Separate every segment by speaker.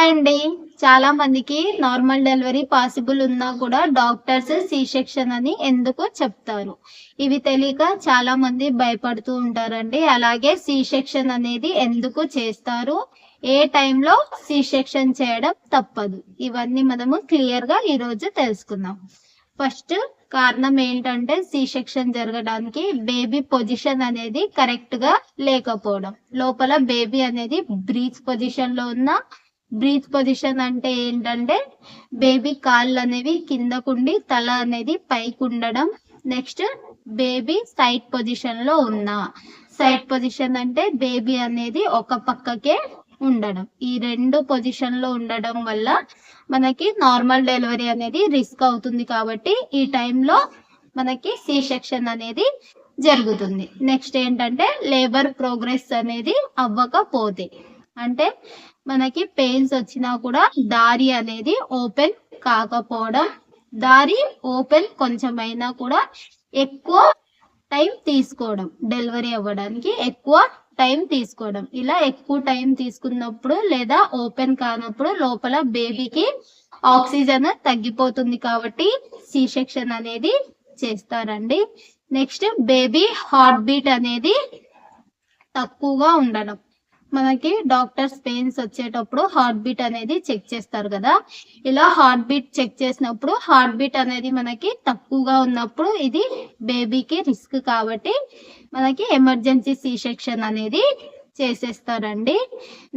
Speaker 1: Hi అండి. చాలా మందికి నార్మల్ డెలివరీ పాసిబుల్ ఉన్నా కూడా డాక్టర్స్ సి సెక్షన్ అని ఎందుకు చెప్తారు. ఇవి తెలియక చాలా మంది భయపడుతూ ఉంటారండి. అలాగే సి సెక్షన్ అనేది ఎందుకు చేస్తారు, ఏ టైంలో సి సెక్షన్ చేయడం తప్పదు, ఇవన్నీ మనము క్లియర్ గా ఈరోజు తెలుసుకుందాం. ఫస్ట్ కారణం ఏంటంటే సి సెక్షన్ జరగడానికి బేబీ పొజిషన్ అనేది కరెక్ట్ గా లేకపోవడం. లోపల బేబీ అనేది బ్రీత్ పొజిషన్ లో ఉన్న, బ్రీత్ పొజిషన్ అంటే ఏంటంటే బేబీ కాళ్ళు అనేవి కిందకుండి తల అనేది పైకి ఉండడం. నెక్స్ట్ బేబీ సైడ్ పొజిషన్ లో ఉన్న, సైడ్ పొజిషన్ అంటే బేబీ అనేది ఒక పక్కకే ఉండడం. ఈ రెండు పొజిషన్ లో ఉండడం వల్ల మనకి నార్మల్ డెలివరీ అనేది రిస్క్ అవుతుంది. కాబట్టి ఈ టైంలో మనకి సి సెక్షన్ అనేది జరుగుతుంది. నెక్స్ట్ ఏంటంటే లేబర్ ప్రోగ్రెస్ అనేది అవ్వకపోతే, అంటే మనకి పెయిన్స్ వచ్చినా కూడా దారి అనేది ఓపెన్ కాకపోవడం. దారి ఓపెన్ కొంచెమైనా కూడా ఎక్కువ టైం తీసుకోవడం, డెలివరీ అవ్వడానికి ఎక్కువ టైం తీసుకోవడం. ఇలా ఎక్కువ టైం తీసుకున్నప్పుడు లేదా ఓపెన్ కానప్పుడు లోపల బేబీకి ఆక్సిజన్ తగ్గిపోతుంది. కాబట్టి సి సెక్షన్ అనేది చేస్తారండి. నెక్స్ట్ బేబీ హార్ట్ బీట్ అనేది తక్కువగా ఉండడం. మనకి డాక్టర్స్ పెయిన్స్ వచ్చేటప్పుడు హార్ట్ బీట్ అనేది చెక్ చేస్తారు కదా. ఇలా హార్ట్ బీట్ చెక్ చేసినప్పుడు హార్ట్ బీట్ అనేది మనకి తక్కువగా ఉన్నప్పుడు ఇది బేబీకి రిస్క్. కాబట్టి మనకి ఎమర్జెన్సీ సి సెక్షన్ అనేది చేసేస్తారండి.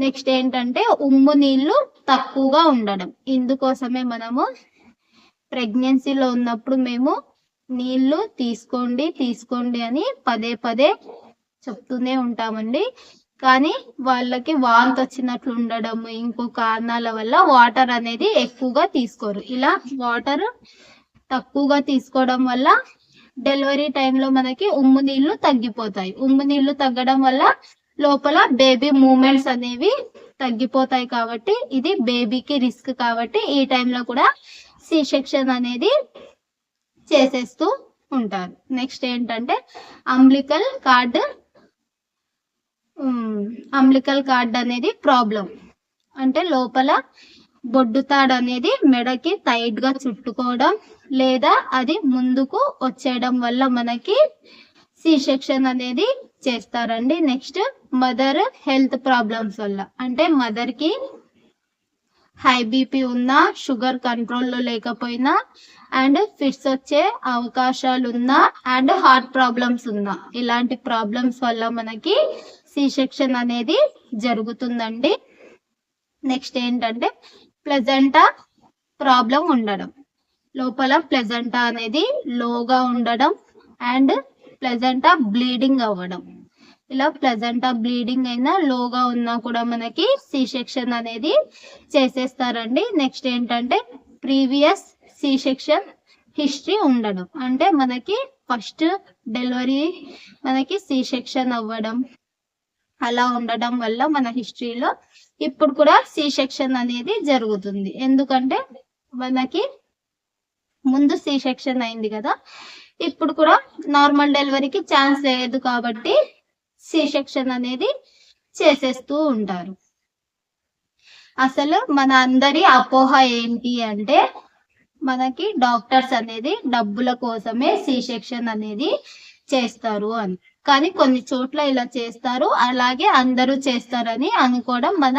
Speaker 1: నెక్స్ట్ ఏంటంటే ఉమ్ము నీళ్లు తక్కువగా ఉండడం. ఇందుకోసమే మనము ప్రెగ్నెన్సీలో ఉన్నప్పుడు మేము నీళ్లు తీసుకోండి అని పదే పదే చెప్తూనే ఉంటామండి. కానీ వాళ్ళకి వాంతి వచ్చినట్లు ఉండడం, ఇంకో కారణాల వల్ల వాటర్ అనేది ఎక్కువగా తీసుకోరు. ఇలా వాటర్ తక్కువగా తీసుకోవడం వల్ల డెలివరీ టైంలో మనకి ఉమ్ము నీళ్లు తగ్గిపోతాయి. ఉమ్ము నీళ్లు తగ్గడం వల్ల లోపల బేబీ మూమెంట్స్ అనేవి తగ్గిపోతాయి. కాబట్టి ఇది బేబీకి రిస్క్. కాబట్టి ఈ టైంలో కూడా సి సెక్షన్ అనేది చేసేస్తూ ఉంటారు. నెక్స్ట్ ఏంటంటే అంబ్లికల్ కార్డ్ అనేది ప్రాబ్లం. అంటే లోపల బొడ్డు తాడు అనేది మెడకి టైట్ గా చుట్టుకోవడం లేదా అది ముందుకు వచ్చేయడం వల్ల మనకి సి సెక్షన్ అనేది చేస్తారండి. నెక్స్ట్ మదర్ హెల్త్ ప్రాబ్లమ్స్ వల్ల, అంటే మదర్ కి హై బీపీ ఉన్నా, షుగర్ కంట్రోల్లో లేకపోయినా, అండ్ ఫిట్స్ వచ్చే అవకాశాలు ఉన్నా, అండ్ హార్ట్ ప్రాబ్లమ్స్ ఉన్నా, ఇలాంటి ప్రాబ్లమ్స్ వల్ల మనకి సి సెక్షన్ అనేది జరుగుతుందండి. నెక్స్ట్ ఏంటంటే ప్లెజెంటా ప్రాబ్లం ఉండడం. లోపల ప్లెజెంటా అనేది లోగా ఉండడం అండ్ ప్లెజెంటా బ్లీడింగ్ అవ్వడం. ఇలా ప్లెజెంటా బ్లీడింగ్ అయినా లోగా ఉన్నా కూడా మనకి సి సెక్షన్ అనేది చేసేస్తారండి. నెక్స్ట్ ఏంటంటే ప్రీవియస్ సి సెక్షన్ హిస్టరీ ఉండడం. అంటే మనకి ఫస్ట్ డెలివరీ మనకి సి సెక్షన్ అవ్వడం అలా ఉండడం వల్ల మన హిస్టరీలో ఇప్పుడు కూడా సి సెక్షన్ అనేది జరుగుతుంది. ఎందుకంటే మనకి ముందు సి సెక్షన్ అయింది కదా, ఇప్పుడు కూడా నార్మల్ డెలివరీకి ఛాన్స్ లేదు కాబట్టి సి సెక్షన్ అనేది చేసేస్తూ ఉంటారు. అసలు మన అందరి అపోహ ఏంటి అంటే మనకి డాక్టర్స్ అనేది డబ్బుల కోసమే సి సెక్షన్ అనేది చేస్తారు అని. కానీ కొన్ని చోట్ల ఇలా చేస్తారు, అలాగే అందరూ చేస్తారని అనుకోవడం మన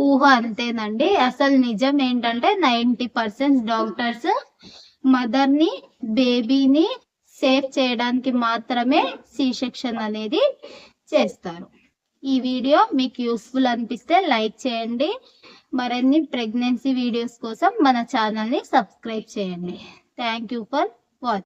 Speaker 1: ఊహ అంతేనండి. అసలు నిజం ఏంటంటే 90% డాక్టర్స్ మదర్ ని, బేబీని సేవ్ చేయడానికి మాత్రమే సి సెక్షన్ అనేది చేస్తారు. ఈ వీడియో మీకు యూస్ఫుల్ అనిపిస్తే లైక్ చేయండి. మరిన్ని ప్రెగ్నెన్సీ వీడియోస్ కోసం మన ఛానల్ని సబ్స్క్రైబ్ చేయండి. Thank you for